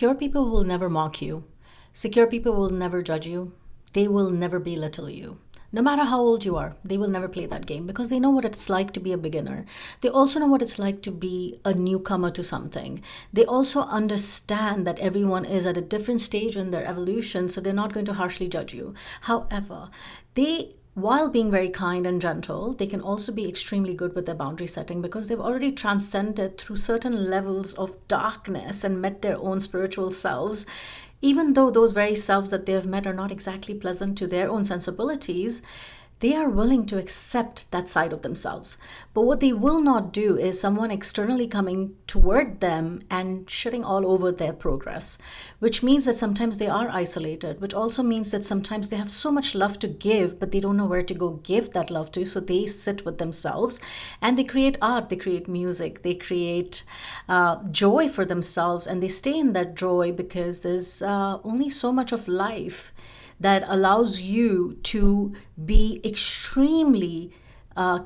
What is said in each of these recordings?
secure people will never mock you. Secure people will never judge you. They will never belittle you. No matter how old you are, they will never play that game because they know what it's like to be a beginner. They also know what it's like to be a newcomer to something. They also understand that everyone is at a different stage in their evolution, so they're not going to harshly judge you. However, while being very kind and gentle, they can also be extremely good with their boundary setting because they've already transcended through certain levels of darkness and met their own spiritual selves. Even though those very selves that they have met are not exactly pleasant to their own sensibilities, they are willing to accept that side of themselves. But what they will not do is someone externally coming toward them and shitting all over their progress, which means that sometimes they are isolated, which also means that sometimes they have so much love to give, but they don't know where to go give that love to. So they sit with themselves and they create art, they create music, they create joy for themselves, and they stay in that joy because there's only so much of life that allows you to be extremely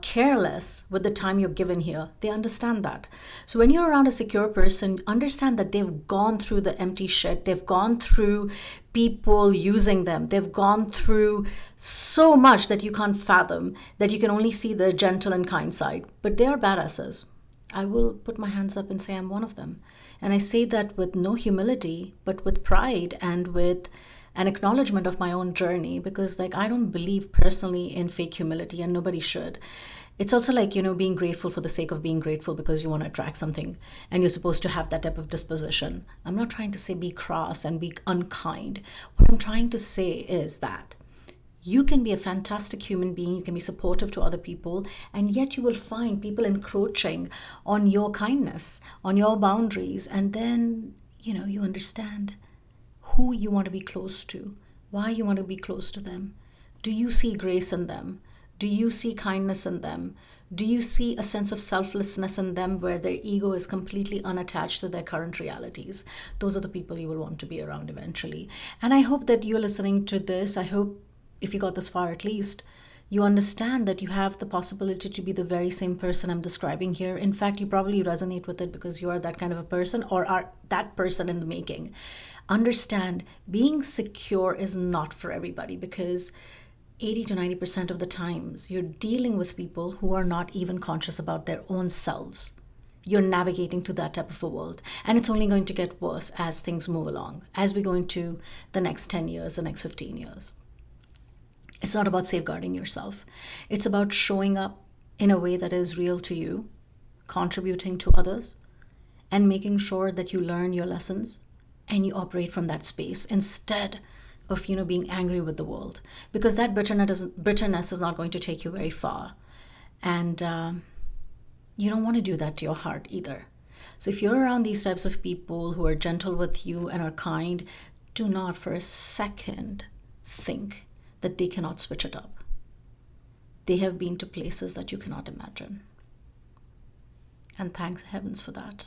careless with the time you're given here. They understand that. So when you're around a secure person, understand that they've gone through the empty shit. They've gone through people using them. They've gone through so much that you can't fathom, that you can only see the gentle and kind side. But they are badasses. I will put my hands up and say I'm one of them. And I say that with no humility, but with pride and with an acknowledgement of my own journey, because I don't believe personally in fake humility, and nobody should. It's also being grateful for the sake of being grateful because you want to attract something and you're supposed to have that type of disposition. I'm not trying to say be cross and be unkind. What I'm trying to say is that you can be a fantastic human being, you can be supportive to other people, and yet you will find people encroaching on your kindness, on your boundaries, and then, you understand who you want to be close to, why you want to be close to them. Do you see grace in them? Do you see kindness in them? Do you see a sense of selflessness in them where their ego is completely unattached to their current realities? Those are the people you will want to be around eventually. And I hope that you're listening to this. I hope if you got this far at least, you understand that you have the possibility to be the very same person I'm describing here. In fact, you probably resonate with it because you are that kind of a person or are that person in the making. Understand, being secure is not for everybody because 80 to 90% of the times you're dealing with people who are not even conscious about their own selves. You're navigating to that type of a world. And it's only going to get worse as things move along, as we go into the next 10 years, the next 15 years. It's not about safeguarding yourself. It's about showing up in a way that is real to you, contributing to others, and making sure that you learn your lessons and you operate from that space instead of being angry with the world, because that bitterness is not going to take you very far, and you don't want to do that to your heart either. So if you're around these types of people who are gentle with you and are kind, do not for a second think that they cannot switch it up. They have been to places that you cannot imagine, and thanks heavens for that.